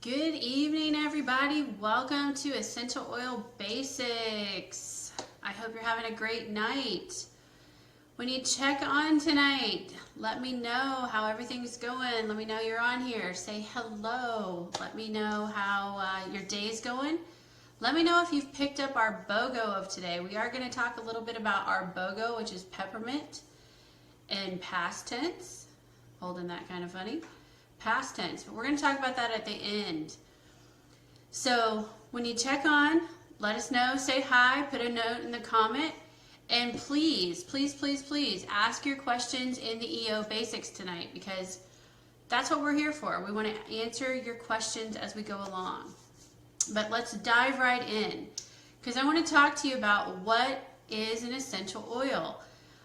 Good evening, everybody. Welcome to Essential Oil Basics. I hope you're having a great night. When you check on tonight, let me know how everything's going. Let me know you're on here. Say hello. Let me know how your day's going. Let me know if you've picked up our BOGO of today. We are going to talk a little bit about our BOGO, which is peppermint in past tense. Holding that kind of funny. Past tense, but we're going to talk about that at the end. So when you check on, let us know, say hi, put a note in the comment, and please ask your questions in the EO Basics tonight, because that's what we're here for. We want to answer your questions as we go along. But let's dive right in, because I want to talk to you about what is an essential oil.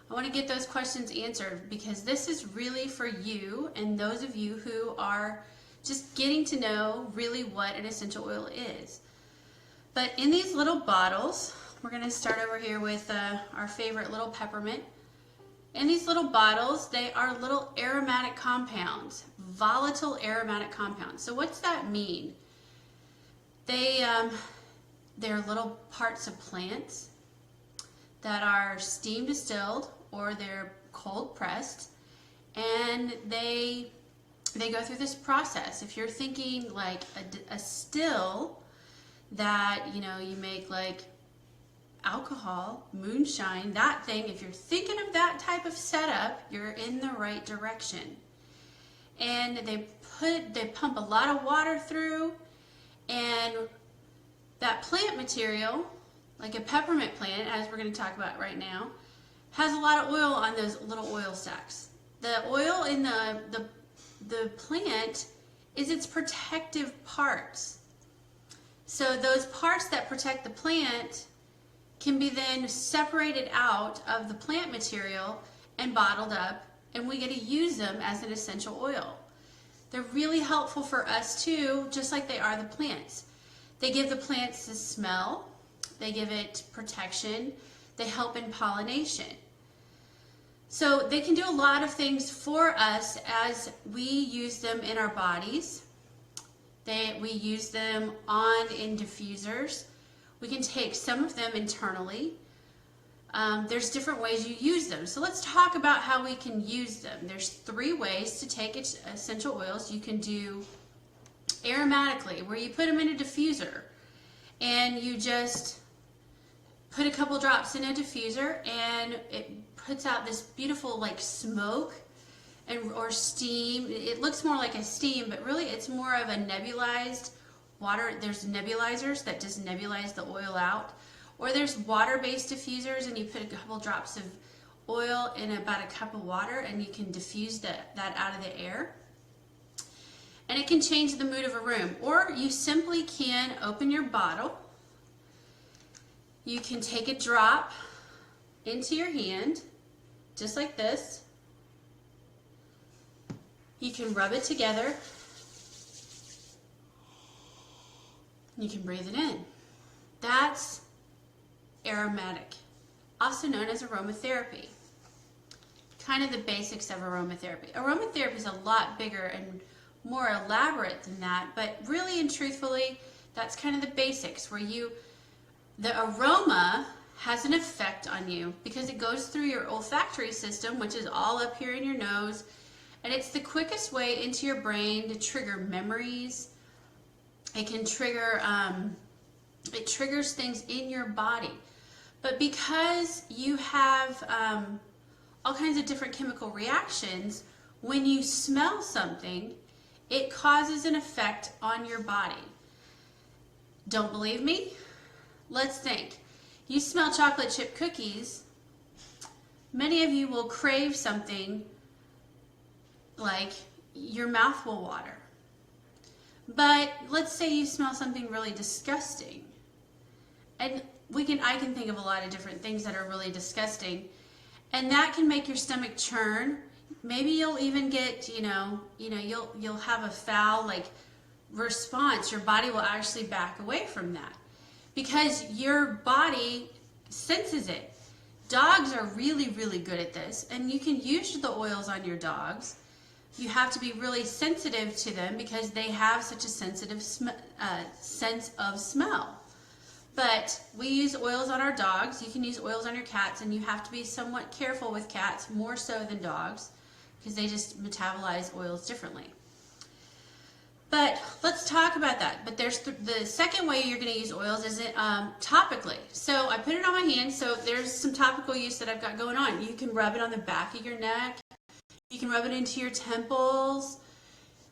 I want to get those questions answered, because this is really for you and those of you who are just getting to know really what an essential oil is. But in these little bottles, we're going to start over here with our favorite little peppermint. In these little bottles, they are little aromatic compounds, volatile aromatic compounds. So what's that mean? They're little parts of plants that are steam distilled, or they're cold pressed, and they go through this process. If you're thinking like a still that you make like alcohol, moonshine, that thing, if you're thinking of that type of setup, you're in the right direction. And they pump a lot of water through, and that plant material, like a peppermint plant, as we're going to talk about right now, has a lot of oil on those little oil sacs. The oil in the plant is its protective parts. So those parts that protect the plant can be then separated out of the plant material and bottled up, and we get to use them as an essential oil. They're really helpful for us too, just like they are the plants. They give the plants the smell. They give it protection. They help in pollination. So they can do a lot of things for us as we use them in our bodies. We use them in diffusers. We can take some of them internally. There's different ways you use them. So let's talk about how we can use them. There's 3 ways to take essential oils. You can do aromatically, where you put them in a diffuser and you just put a couple drops in a diffuser, and it puts out this beautiful like smoke or steam. It looks more like a steam, but really it's more of a nebulized water. There's nebulizers that just nebulize the oil out, or there's water-based diffusers, and you put a couple drops of oil in about a cup of water, and you can diffuse that out of the air. And it can change the mood of a room. Or you simply can open your bottle. You can take a drop into your hand, just like this. You can rub it together. You can breathe it in. That's aromatic, also known as aromatherapy. Kind of the basics of aromatherapy. Aromatherapy is a lot bigger and more elaborate than that, but really and truthfully, that's kind of the basics, where the aroma has an effect on you because it goes through your olfactory system, which is all up here in your nose, and it's the quickest way into your brain to trigger memories. It can trigger, it triggers things in your body. But because you have all kinds of different chemical reactions, when you smell something, it causes an effect on your body. Don't believe me? Let's think. You smell chocolate chip cookies. Many of you will crave something like your mouth will water. But let's say you smell something really disgusting. And I can think of a lot of different things that are really disgusting. And that can make your stomach churn. Maybe you'll even get, you'll have a foul response. Your body will actually back away from that, because your body senses it. Dogs are really, really good at this, and you can use the oils on your dogs. you have to be really sensitive to them because they have such a sensitive sense of smell. But we use oils on our dogs. You can use oils on your cats, and you have to be somewhat careful with cats, more so than dogs, because they just metabolize oils differently. But let's talk about that. But there's the second way you're going to use oils is topically. So I put it on my hands. So there's some topical use that I've got going on. You can rub it on the back of your neck. You can rub it into your temples.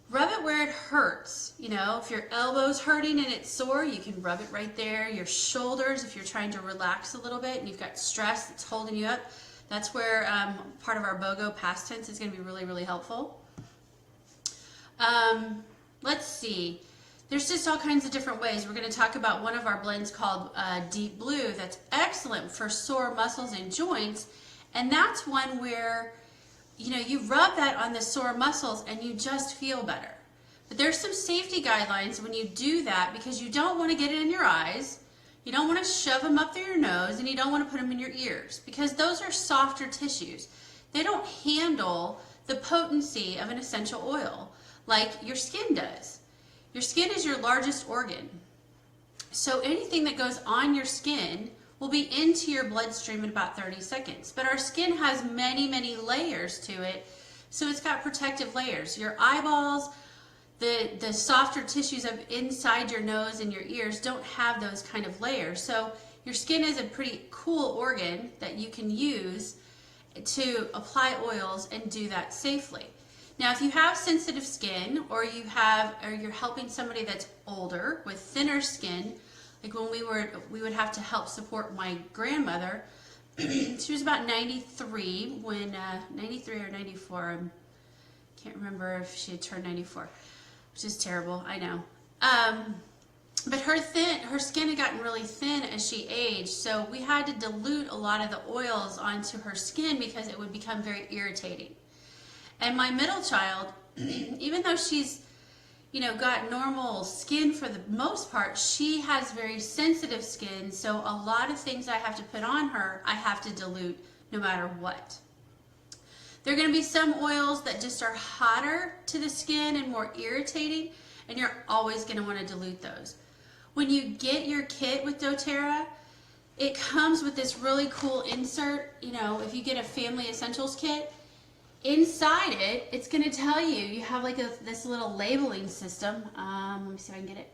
Rub it where it hurts. You know, if your elbow's hurting and it's sore, you can rub it right there. Your shoulders, if you're trying to relax a little bit and you've got stress that's holding you up, that's where part of our BOGO past tense is going to be really, really helpful. Let's see. There's just all kinds of different ways. We're going to talk about one of our blends called Deep Blue that's excellent for sore muscles and joints. And that's one where, you know, you rub that on the sore muscles and you just feel better. But there's some safety guidelines when you do that because you don't want to get it in your eyes. You don't want to shove them up through your nose, and you don't want to put them in your ears because those are softer tissues. They don't handle the potency of an essential oil like your skin does. Your skin is your largest organ. So anything that goes on your skin will be into your bloodstream in about 30 seconds. But our skin has many, many layers to it. So it's got protective layers. Your eyeballs, the softer tissues of inside your nose and your ears don't have those kind of layers. So your skin is a pretty cool organ that you can use to apply oils and do that safely. Now, if you have sensitive skin or you're helping somebody that's older with thinner skin, like when we would have to help support my grandmother. She was about 93 when 93 or 94. I can't remember if she had turned 94, which is terrible. I know. But her skin had gotten really thin as she aged, so we had to dilute a lot of the oils onto her skin because it would become very irritating. And my middle child, even though she's, you know, got normal skin for the most part, she has very sensitive skin, so a lot of things I have to put on her, I have to dilute no matter what. There are going to be some oils that just are hotter to the skin and more irritating, and you're always going to want to dilute those. When you get your kit with doTERRA, it comes with this really cool insert. You know, if you get a Family Essentials kit, inside it, it's going to tell you have like this little labeling system. Let me see if I can get it.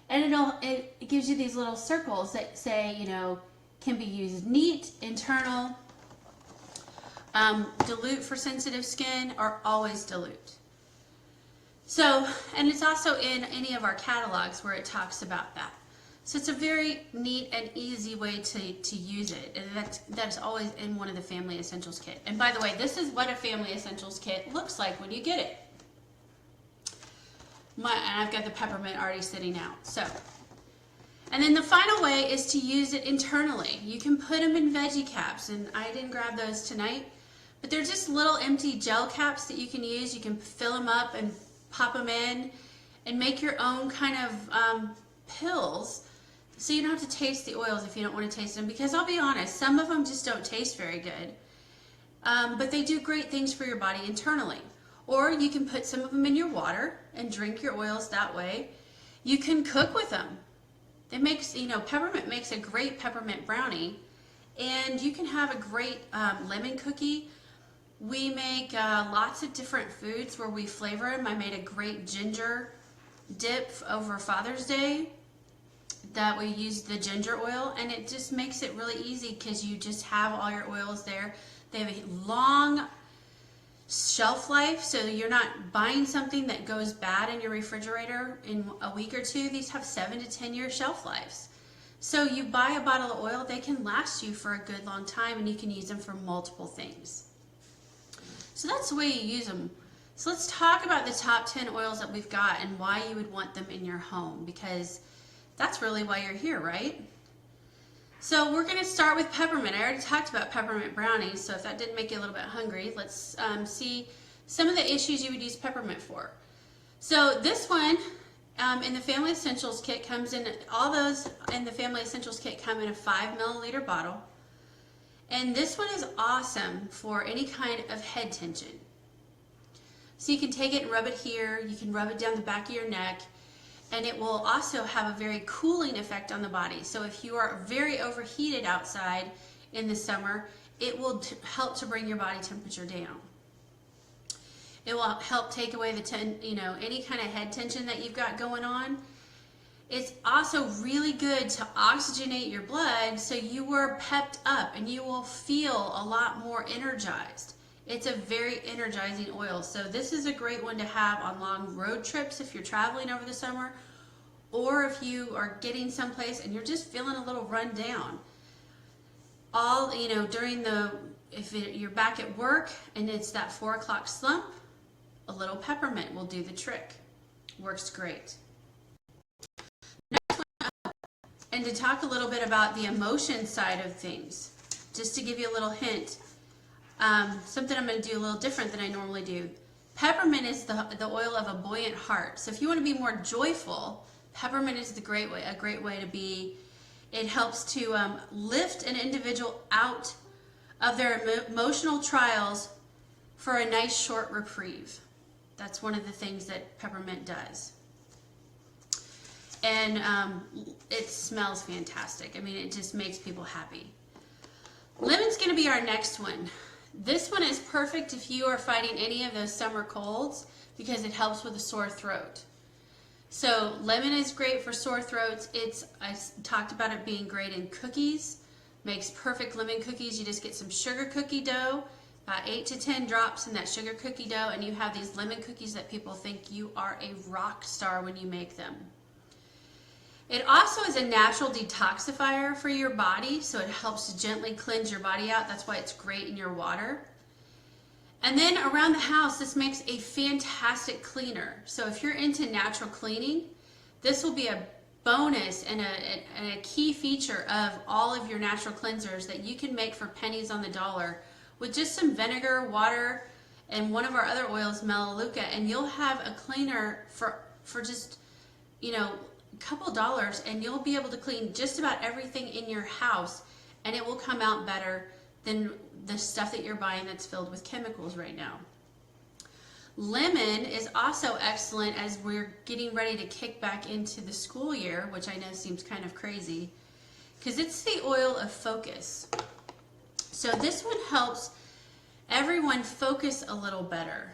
And it gives you these little circles that say, you know, can be used neat, internal, dilute for sensitive skin, or always dilute. So, and it's also in any of our catalogs where it talks about that. So it's a very neat and easy way to use it, and that's always in one of the Family Essentials kit. And by the way, this is what a Family Essentials kit looks like when you get it. And I've got the peppermint already sitting out. So, and then the final way is to use it internally. You can put them in veggie caps, and I didn't grab those tonight, but they're just little empty gel caps that you can use. You can fill them up and pop them in and make your own kind of pills. So you don't have to taste the oils if you don't want to taste them, because I'll be honest, some of them just don't taste very good. But they do great things for your body internally. Or you can put some of them in your water and drink your oils that way. You can cook with them. It makes, you know, peppermint makes a great peppermint brownie, and you can have a great lemon cookie. We make lots of different foods where we flavor them. I made a great ginger dip over Father's Day that we used the ginger oil, and it just makes it really easy because you just have all your oils there. They have a long shelf life, so you're not buying something that goes bad in your refrigerator in a week or two. These have 7 to 10 year shelf lives. So you buy a bottle of oil, they can last you for a good long time, and you can use them for multiple things. So that's the way you use them. So let's talk about the top 10 oils that we've got and why you would want them in your home, because that's really why you're here, right? So we're going to start with peppermint. I already talked about peppermint brownies, so if that didn't make you a little bit hungry, let's see some of the issues you would use peppermint for. So this one in the Family Essentials kit comes in, all those in the Family Essentials kit come in a 5 milliliter bottle. And this one is awesome for any kind of head tension. So you can take it and rub it here. You can rub it down the back of your neck. And it will also have a very cooling effect on the body. So if you are very overheated outside in the summer, it will help to bring your body temperature down. It will help take away the any kind of head tension that you've got going on. It's also really good to oxygenate your blood so you are pepped up and you will feel a lot more energized. It's a very energizing oil. So this is a great one to have on long road trips if you're traveling over the summer, or if you are getting someplace and you're just feeling a little run down. If you're back at work and it's that 4 o'clock slump, a little peppermint will do the trick. Works great. Next one up, and to talk a little bit about the emotion side of things, just to give you a little hint, something I'm going to do a little different than I normally do. Peppermint is the oil of a buoyant heart. So if you want to be more joyful, peppermint is a great way to be. It helps to lift an individual out of their emotional trials for a nice short reprieve. That's one of the things that peppermint does. And it smells fantastic. I mean, it just makes people happy. Lemon's going to be our next one. This one is perfect if you are fighting any of those summer colds because it helps with a sore throat. So lemon is great for sore throats. I talked about it being great in cookies. Makes perfect lemon cookies. You just get some sugar cookie dough, about 8 to 10 drops in that sugar cookie dough, and you have these lemon cookies that people think you are a rock star when you make them. It also is a natural detoxifier for your body, so it helps to gently cleanse your body out. That's why it's great in your water. And then around the house, this makes a fantastic cleaner. So if you're into natural cleaning, this will be a bonus and a key feature of all of your natural cleansers that you can make for pennies on the dollar with just some vinegar, water, and one of our other oils, Melaleuca, and you'll have a cleaner for just, a couple dollars, and you'll be able to clean just about everything in your house, and it will come out better than the stuff that you're buying that's filled with chemicals right now. Lemon is also excellent as we're getting ready to kick back into the school year, which I know seems kind of crazy, because it's the oil of focus. So this one helps everyone focus a little better.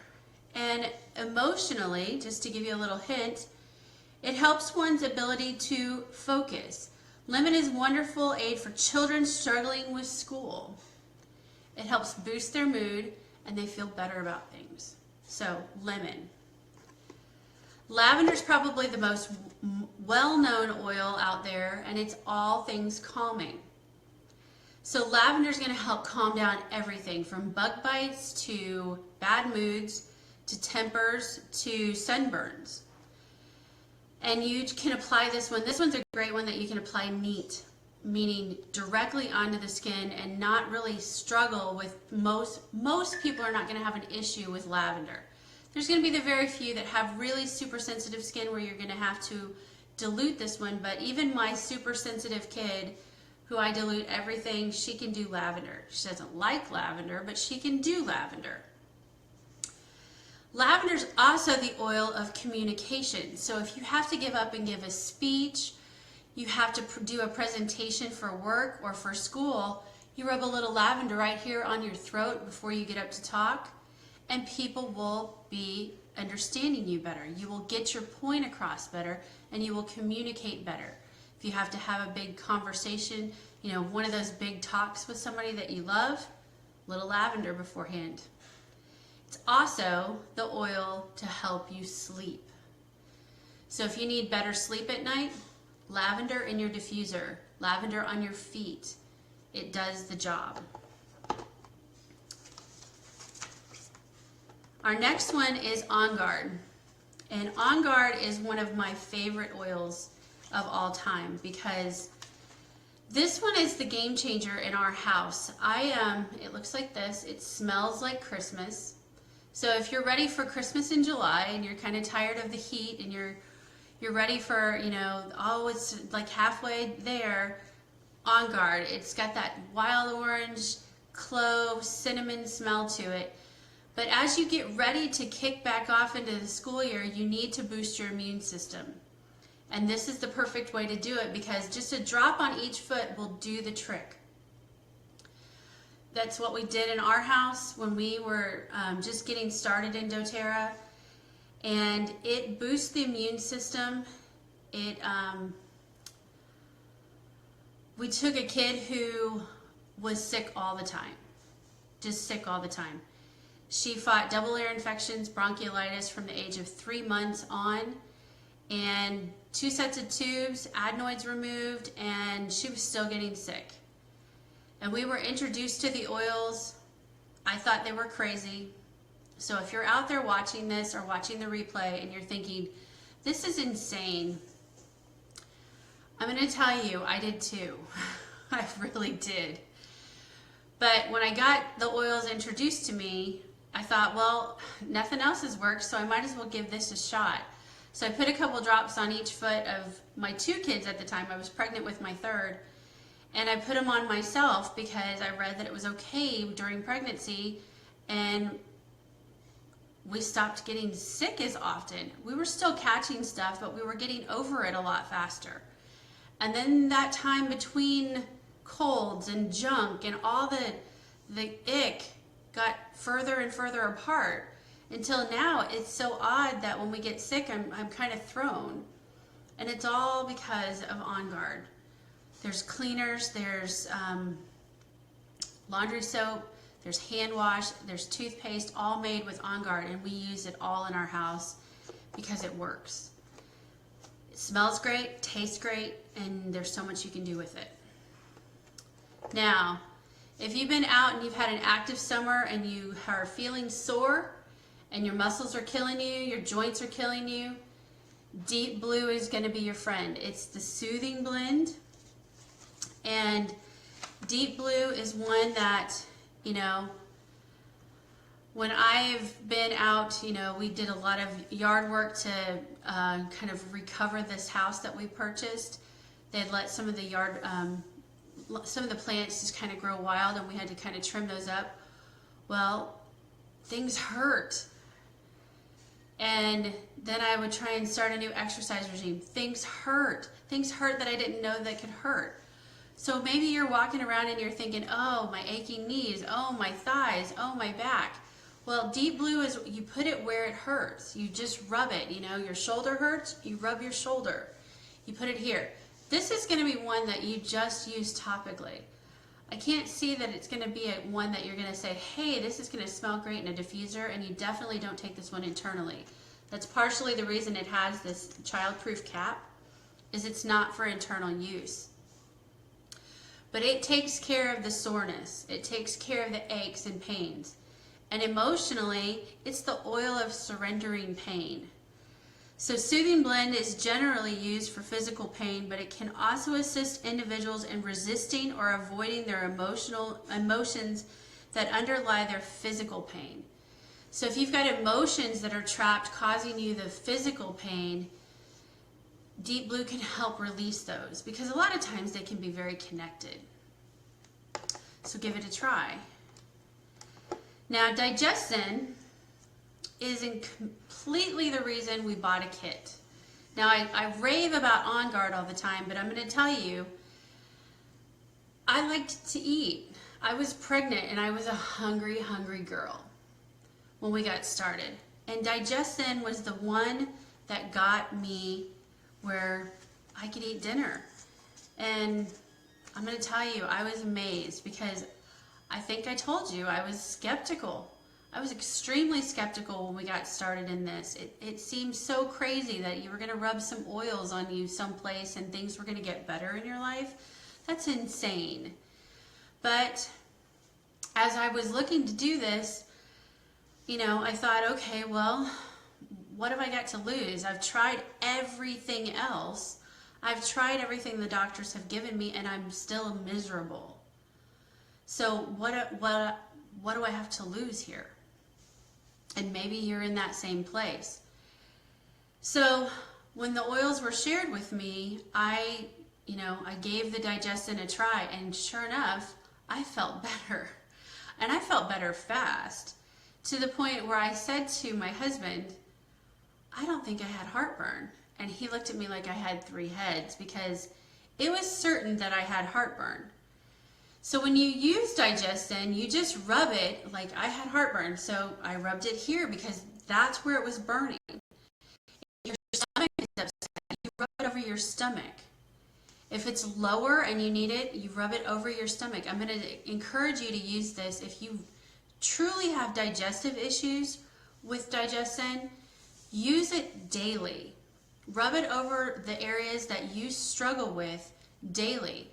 And emotionally, just to give you a little hint, it helps one's ability to focus. Lemon is wonderful aid for children struggling with school. It helps boost their mood and they feel better about things. So, lemon. Lavender is probably the most well-known oil out there, and it's all things calming. So lavender is going to help calm down everything from bug bites to bad moods to tempers to sunburns. And you can apply this one. This one's a great one that you can apply neat, meaning directly onto the skin and not really struggle with most people are not going to have an issue with lavender. There's going to be the very few that have really super sensitive skin where you're going to have to dilute this one, but even my super sensitive kid who I dilute everything, she can do lavender. She doesn't like lavender, but she can do lavender. Lavender is also the oil of communication. So if you have to give up and give a speech, you have to do a presentation for work or for school, you rub a little lavender right here on your throat before you get up to talk, and people will be understanding you better. You will get your point across better, and you will communicate better. If you have to have a big conversation, one of those big talks with somebody that you love, little lavender beforehand. It's also the oil to help you sleep. So if you need better sleep at night, lavender in your diffuser, lavender on your feet, it does the job. Our next one is On Guard. And On Guard is one of my favorite oils of all time because this one is the game changer in our house. It looks like this. It smells like Christmas. So if you're ready for Christmas in July and you're kind of tired of the heat and you're ready for, it's like halfway there, On Guard. It's got that wild orange, clove, cinnamon smell to it. But as you get ready to kick back off into the school year, you need to boost your immune system. And this is the perfect way to do it, because just a drop on each foot will do the trick. That's what we did in our house when we were just getting started in doTERRA. And it boosts the immune system. We took a kid who was sick all the time, just sick all the time. She fought double ear infections, bronchiolitis from the age of 3 months on, and 2 sets of tubes, adenoids removed, and she was still getting sick. And we were introduced to the oils. I thought they were crazy. So if you're out there watching this or watching the replay and you're thinking, this is insane, I'm going to tell you, I did too. I really did. But when I got the oils introduced to me, I thought, well, nothing else has worked, so I might as well give this a shot. So I put a couple drops on each foot of my 2 kids at the time. I was pregnant with my 3rd. And I put them on myself because I read that it was okay during pregnancy, and we stopped getting sick as often. We were still catching stuff, but we were getting over it a lot faster. And then that time between colds and junk and all the ick got further and further apart, until now it's so odd that when we get sick, I'm kind of thrown. And it's all because of On Guard. There's cleaners, there's laundry soap, there's hand wash, there's toothpaste, all made with On Guard, and we use it all in our house because it works. It smells great, tastes great, and there's so much you can do with it. Now, if you've been out and you've had an active summer and you are feeling sore and your muscles are killing you, your joints are killing you, Deep Blue is going to be your friend. It's the soothing blend. And Deep Blue is one that, when I've been out, we did a lot of yard work to kind of recover this house that we purchased. They'd let some of the plants just kind of grow wild, and we had to kind of trim those up. Well, things hurt. And then I would try and start a new exercise regime. Things hurt. Things hurt that I didn't know that could hurt. So maybe you're walking around and you're thinking, oh, my aching knees, oh, my thighs, oh, my back. Well, Deep Blue is, you put it where it hurts. You just rub it, your shoulder hurts, you rub your shoulder. You put it here. This is going to be one that you just use topically. I can't see that it's going to be one that you're going to say, hey, this is going to smell great in a diffuser, and you definitely don't take this one internally. That's partially the reason it has this child-proof cap, is it's not for internal use. But it takes care of the soreness. It takes care of the aches and pains. And emotionally, it's the oil of surrendering pain. So Soothing Blend is generally used for physical pain, but it can also assist individuals in resisting or avoiding their emotions that underlie their physical pain. So if you've got emotions that are trapped causing you the physical pain, Deep Blue can help release those, because a lot of times they can be very connected. So give it a try. Now, Digestin is completely the reason we bought a kit. Now, I rave about On Guard all the time, but I'm going to tell you, I liked to eat. I was pregnant and I was a hungry, hungry girl when we got started. And Digestin was the one that got me where I could eat dinner. And I'm going to tell you, I was amazed, because I think I told you I was skeptical. I was extremely skeptical when we got started in this. It seemed so crazy that you were going to rub some oils on you someplace and things were going to get better in your life. That's insane. But as I was looking to do this, I thought, okay, well, what have I got to lose? I've tried everything else. I've tried everything the doctors have given me, and I'm still miserable. So what do I have to lose here? And maybe you're in that same place. So when the oils were shared with me, I gave the Digestin a try, and sure enough, I felt better. And I felt better fast. to the point where I said to my husband, I don't think I had heartburn. And he looked at me like I had 3 heads, because it was certain that I had heartburn. So when you use Digestin, you just rub it. Like, I had heartburn, so I rubbed it here because that's where it was burning. If your stomach is upset, you rub it over your stomach. If it's lower and you need it, you rub it over your stomach. I'm going to encourage you to use this if you truly have digestive issues with Digestin. Use it daily. Rub it over the areas that you struggle with daily.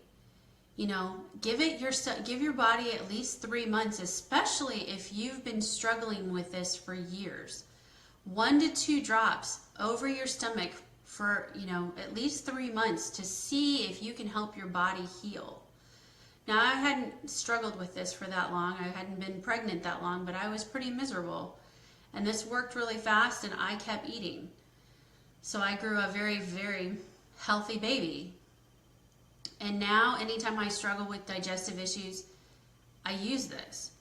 You know, give your body at least 3 months, especially if you've been struggling with this for years. 1 to 2 drops over your stomach for, you know, at least 3 months to see if you can help your body heal. Now, I hadn't struggled with this for that long. I hadn't been pregnant that long, but I was pretty miserable. And this worked really fast, and I kept eating. So I grew a very, very healthy baby. And now, anytime I struggle with digestive issues, I use this.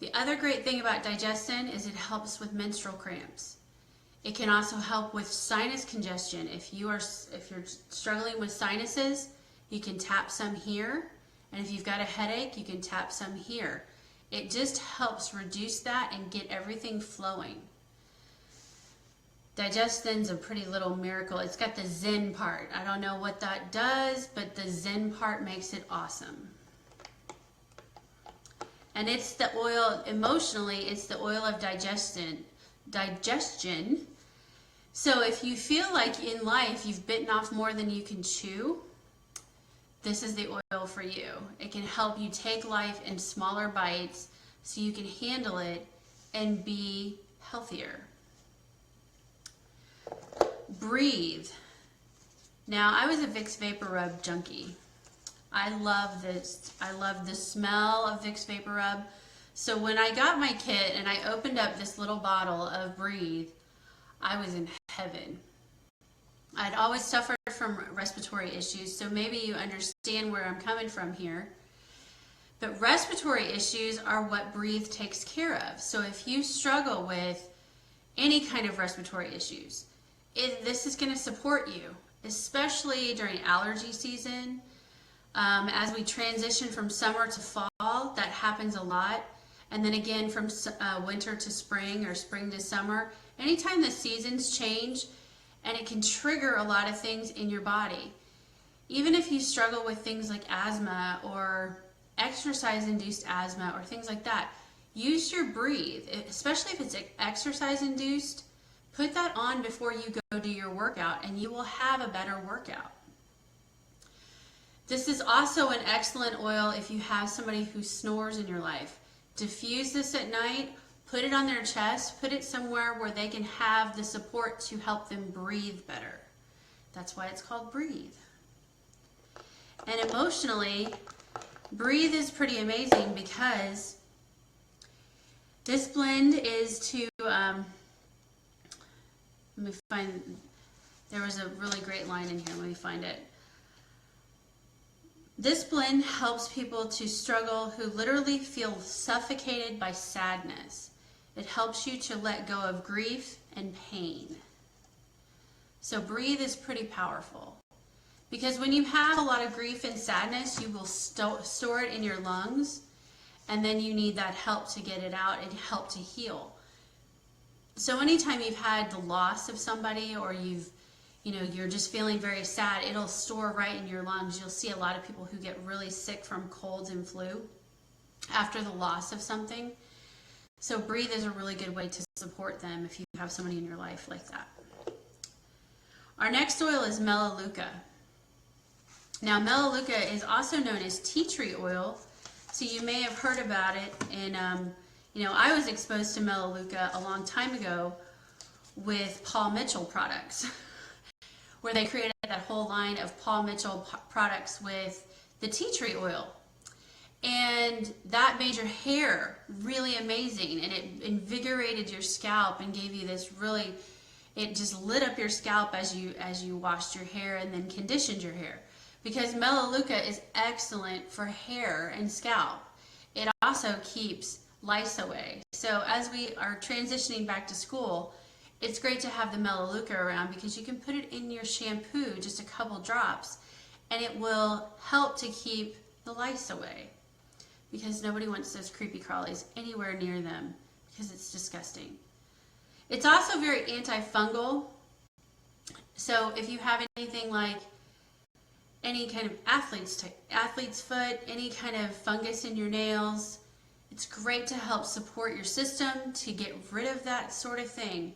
The other great thing about Digestin is it helps with menstrual cramps. It can also help with sinus congestion. If you're struggling with sinuses, you can tap some here. And if you've got a headache, you can tap some here. It just helps reduce that and get everything flowing. Digestin's a pretty little miracle. It's got the Zen part. I don't know what that does, but the Zen part makes it awesome. And it's the oil, emotionally, it's the oil of digestion. So if you feel like in life you've bitten off more than you can chew, this is the oil for you. It can help you take life in smaller bites so you can handle it and be healthier. Breathe. Now, I was a Vicks Vapor Rub junkie. I love this. I love the smell of Vicks Vapor Rub. So when I got my kit and I opened up this little bottle of Breathe, I was in heaven. I'd always suffered from respiratory issues, so maybe you understand where I'm coming from here. But respiratory issues are what Breathe takes care of. So if you struggle with any kind of respiratory issues, this is going to support you, especially during allergy season. As we transition from summer to fall, that happens a lot. And then again from winter to spring or spring to summer. Anytime the seasons change, and it can trigger a lot of things in your body. Even if you struggle with things like asthma or exercise-induced asthma or things like that, use your Breathe, especially if it's exercise-induced. Put that on before you go do your workout, and you will have a better workout. This is also an excellent oil if you have somebody who snores in your life. Diffuse this at night, put it on their chest, put it somewhere where they can have the support to help them breathe better. That's why it's called Breathe. And emotionally, Breathe is pretty amazing because this blend is to, let me find, there was a really great line in here, let me find it. This blend helps people to struggle who literally feel suffocated by sadness. It helps you to let go of grief and pain. So Breathe is pretty powerful. Because when you have a lot of grief and sadness, you will store it in your lungs, and then you need that help to get it out and help to heal. So anytime you've had the loss of somebody, or you're just feeling very sad, it'll store right in your lungs. You'll see a lot of people who get really sick from colds and flu after the loss of something. So Breathe is a really good way to support them if you have somebody in your life like that. Our next oil is Melaleuca. Now, Melaleuca is also known as tea tree oil, so you may have heard about it. And I was exposed to Melaleuca a long time ago with Paul Mitchell products, where they created that whole line of Paul Mitchell products with the tea tree oil. And that made your hair really amazing, and it invigorated your scalp and gave you this really, it just lit up your scalp as you washed your hair and then conditioned your hair. Because Melaleuca is excellent for hair and scalp. It also keeps lice away. So as we are transitioning back to school, it's great to have the Melaleuca around because you can put it in your shampoo, just a couple drops, and it will help to keep the lice away, because nobody wants those creepy crawlies anywhere near them because it's disgusting. It's also very antifungal. So if you have anything like any kind of athlete's foot, any kind of fungus in your nails, it's great to help support your system to get rid of that sort of thing.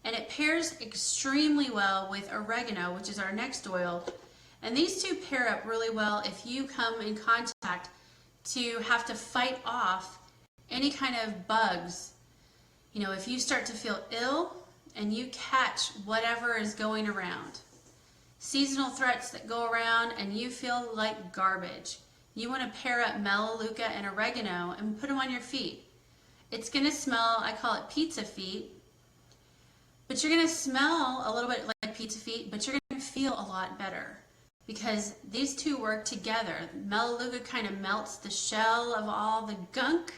And it pairs extremely well with oregano, which is our next oil. And these two pair up really well if you come in contact to have to fight off any kind of bugs. You know, if you start to feel ill and you catch whatever is going around, seasonal threats that go around and you feel like garbage, you want to pair up Melaleuca and oregano and put them on your feet. It's going to smell, I call it pizza feet, but you're going to smell a little bit like pizza feet, but you're going to feel a lot better because these two work together. Melaleuca kind of melts the shell of all the gunk,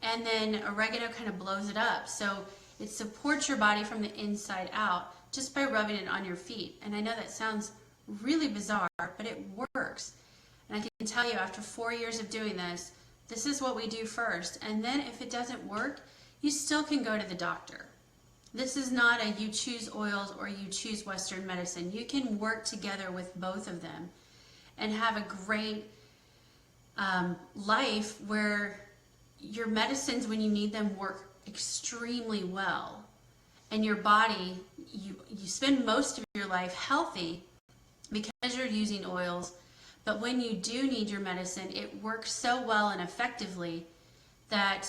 and then oregano kind of blows it up. So it supports your body from the inside out just by rubbing it on your feet. And I know that sounds really bizarre, but it works. And I can tell you, after 4 years of doing this, this is what we do first. And then if it doesn't work, you still can go to the doctor. This is not a you choose oils or you choose Western medicine. You can work together with both of them and have a great life where your medicines, when you need them, work extremely well. And your body, you spend most of your life healthy because you're using oils. But when you do need your medicine, it works so well and effectively that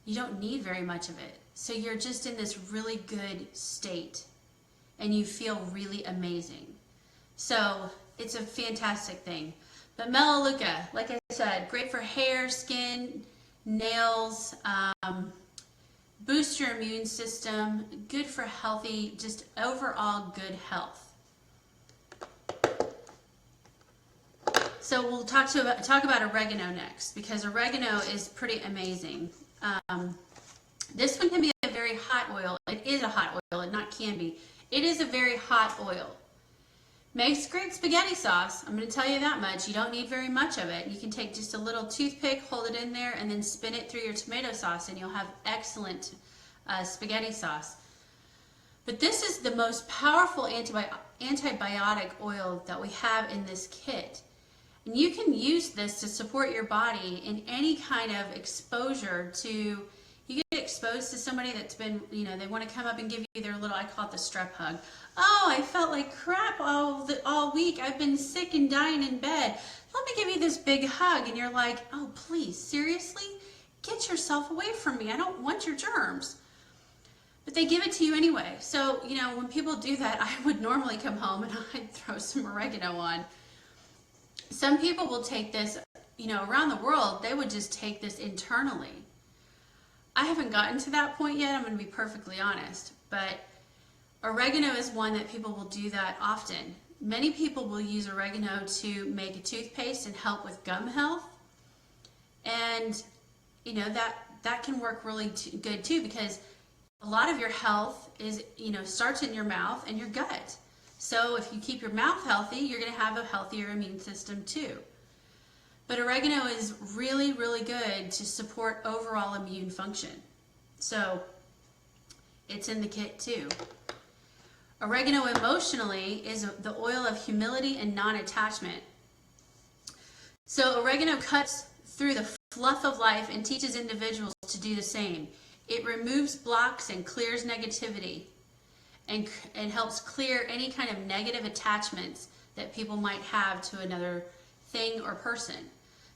you don't need very much of it. So you're just in this really good state and you feel really amazing. So it's a fantastic thing. But Melaleuca, like I said, great for hair, skin, nails, boost your immune system, good for healthy, just overall good health. So we'll talk about oregano next, because oregano is pretty amazing. This one can be a very hot oil. It is a hot oil, it not can be. It is a very hot oil. Makes great spaghetti sauce. I'm going to tell you that much. You don't need very much of it. You can take just a little toothpick, hold it in there, and then spin it through your tomato sauce, and you'll have excellent spaghetti sauce. But this is the most powerful antibiotic oil that we have in this kit. And you can use this to support your body in any kind of exposure to. You get exposed to somebody that's been, you know, they want to come up and give you their little, I call it the strep hug. Oh, I felt like crap all week. I've been sick and dying in bed. Let me give you this big hug. And you're like, oh, please, seriously? Get yourself away from me. I don't want your germs. But they give it to you anyway. So, you know, when people do that, I would normally come home and I'd throw some oregano on. Some people will take this, you know, around the world, they would just take this internally. I haven't gotten to that point yet, I'm going to be perfectly honest, but oregano is one that people will do that often. Many people will use oregano to make a toothpaste and help with gum health, and you know that can work really good too, because a lot of your health is, you know, starts in your mouth and your gut. So if you keep your mouth healthy, you're going to have a healthier immune system too. But oregano is really, really good to support overall immune function. So it's in the kit too. Oregano emotionally is the oil of humility and non-attachment. So oregano cuts through the fluff of life and teaches individuals to do the same. It removes blocks and clears negativity and helps clear any kind of negative attachments that people might have to another thing or person.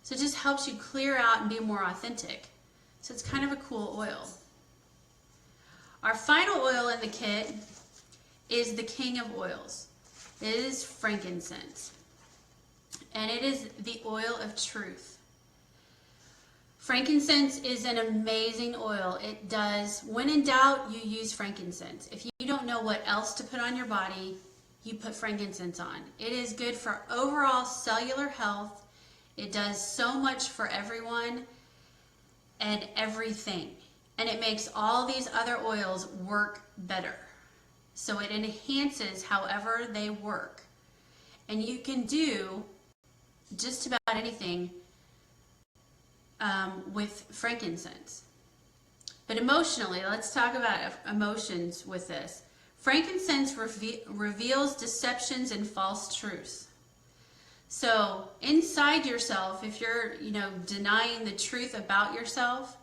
So it just helps you clear out and be more authentic. So it's kind of a cool oil. Our final oil in the kit is the king of oils. It is frankincense. And it is the oil of truth. Frankincense is an amazing oil. It does, when in doubt, you use frankincense. If you don't know what else to put on your body, you put frankincense on. It is good for overall cellular health. It does so much for everyone. and everything. And it makes all these other oils work better. So it enhances however they work. And you can do just about anything with frankincense. But emotionally, let's talk about emotions with this. Frankincense reveals deceptions and false truths. So inside yourself, if you're, denying the truth about yourself,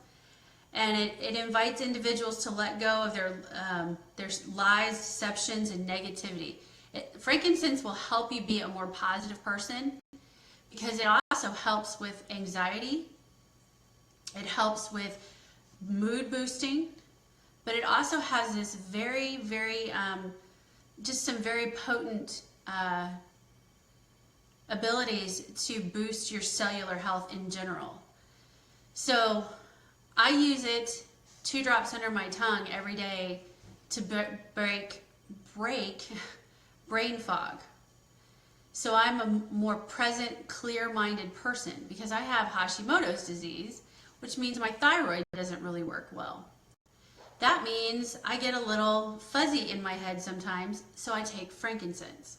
and it invites individuals to let go of their lies, deceptions, and negativity. Frankincense will help you be a more positive person because it also helps with anxiety. It helps with mood boosting, but it also has this very, very, just some very potent abilities to boost your cellular health in general. So I use it 2 drops under my tongue every day to break brain fog. So I'm a more present, clear-minded person because I have Hashimoto's disease, which means my thyroid doesn't really work well. That means I get a little fuzzy in my head sometimes, so I take frankincense.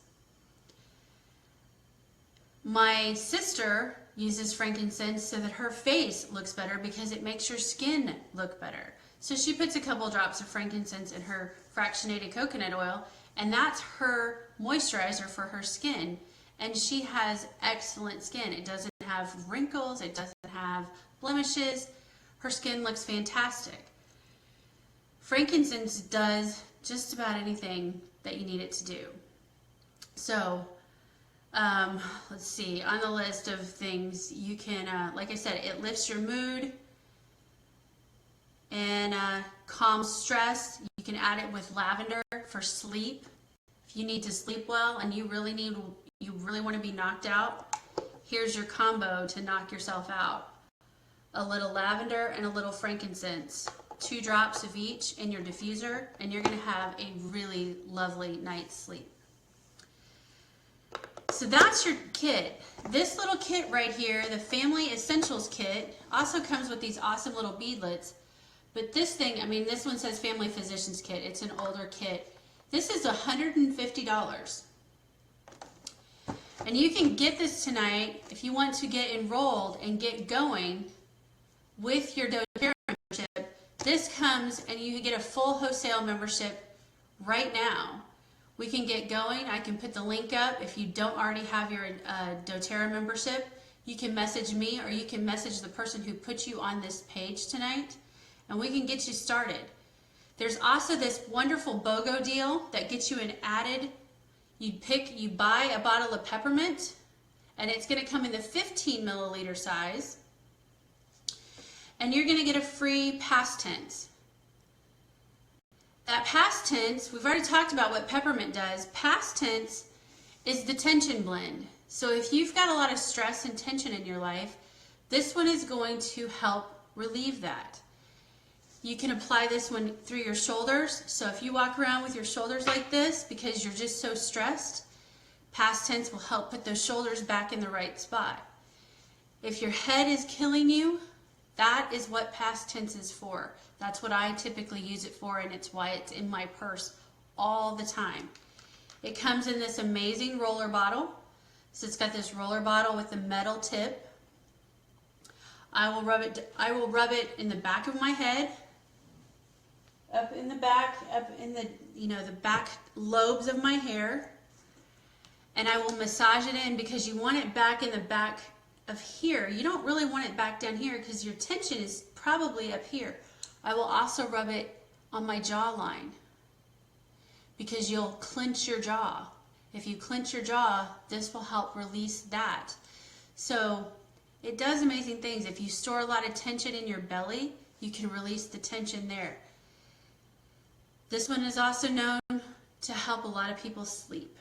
My sister uses frankincense so that her face looks better because it makes your skin look better. So she puts a couple drops of frankincense in her fractionated coconut oil, and that's her moisturizer for her skin. And she has excellent skin. It doesn't have wrinkles, it doesn't have blemishes. Her skin looks fantastic. Frankincense does just about anything that you need it to do. So let's see, on the list of things you can, like I said, it lifts your mood and calms stress. You can add it with lavender for sleep. If you need to sleep well and you really want to be knocked out, here's your combo to knock yourself out. A little lavender and a little frankincense. 2 drops of each in your diffuser, and you're going to have a really lovely night's sleep. So that's your kit. This little kit right here, the Family Essentials Kit, also comes with these awesome little beadlets. But this thing, this one says Family Physicians Kit. It's an older kit. This is $150. And you can get this tonight if you want to get enrolled and get going with your doTERRA membership. This comes and you get a full wholesale membership right now. We can get going. I can put the link up. If you don't already have your doTERRA membership, you can message me or you can message the person who put you on this page tonight, and we can get you started. There's also this wonderful BOGO deal that gets you an added, you buy a bottle of peppermint, and it's going to come in the 15 milliliter size, and you're going to get a free past tense. That past tense, we've already talked about what peppermint does. Past tense is the tension blend. So if you've got a lot of stress and tension in your life, this one is going to help relieve that. You can apply this one through your shoulders. So if you walk around with your shoulders like this because you're just so stressed, past tense will help put those shoulders back in the right spot. If your head is killing you, that is what past tense is for. That's what I typically use it for, and it's why it's in my purse all the time. It comes in this amazing roller bottle. So it's got this roller bottle with a metal tip. I will rub it in the back of my head, up in the back, up in the, the back lobes of my hair. And I will massage it in because you want it back in the back of here. You don't really want it back down here because your tension is probably up here. I will also rub it on my jawline because you'll clench your jaw. If you clench your jaw, this will help release that. So it does amazing things. If you store a lot of tension in your belly, you can release the tension there. This one is also known to help a lot of people sleep.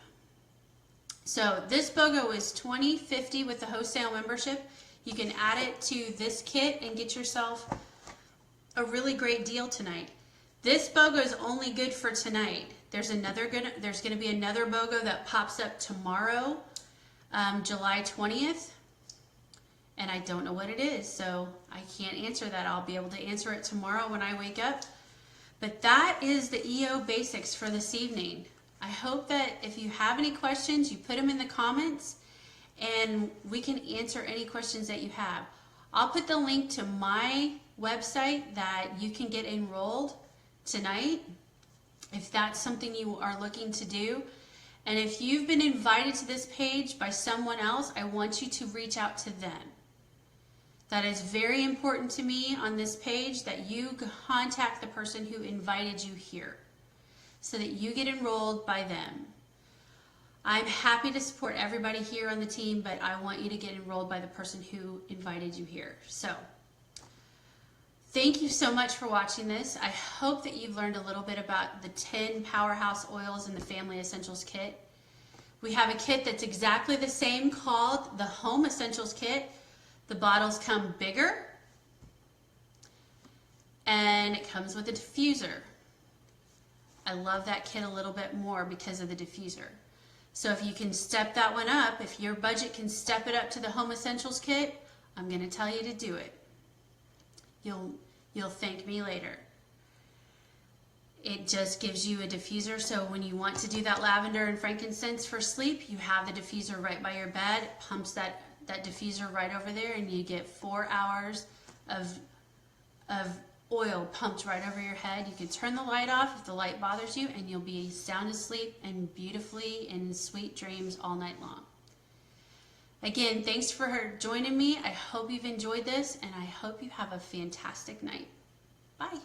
So this BOGO is $20.50 with the wholesale membership. You can add it to this kit and get yourself a really great deal tonight. This BOGO is only good for tonight. There's going to be another BOGO that pops up tomorrow, July 20th. and I don't know what it is, so I can't answer that. I'll be able to answer it tomorrow when I wake up. But that is the EO basics for this evening. I hope that if you have any questions, you put them in the comments and we can answer any questions that you have. I'll put the link to my website that you can get enrolled tonight if that's something you are looking to do. And if you've been invited to this page by someone else, I want you to reach out to them. That is very important to me on this page, that you contact the person who invited you here so that you get enrolled by them. I'm happy to support everybody here on the team, but I want you to get enrolled by the person who invited you here. So thank you so much for watching this. I hope that you've learned a little bit about the 10 powerhouse oils in the Family Essentials Kit. We have a kit that's exactly the same called the Home Essentials Kit. The bottles come bigger and it comes with a diffuser. I love that kit a little bit more because of the diffuser. So if you can step that one up, if your budget can step it up to the Home Essentials Kit, I'm going to tell you to do it. You'll thank me later. It just gives you a diffuser, so when you want to do that lavender and frankincense for sleep, you have the diffuser right by your bed. It pumps that diffuser right over there, and you get 4 hours of oil pumped right over your head. You can turn the light off if the light bothers you, and you'll be sound asleep and beautifully in sweet dreams all night long. Again, thanks for joining me. I hope you've enjoyed this, and I hope you have a fantastic night. Bye.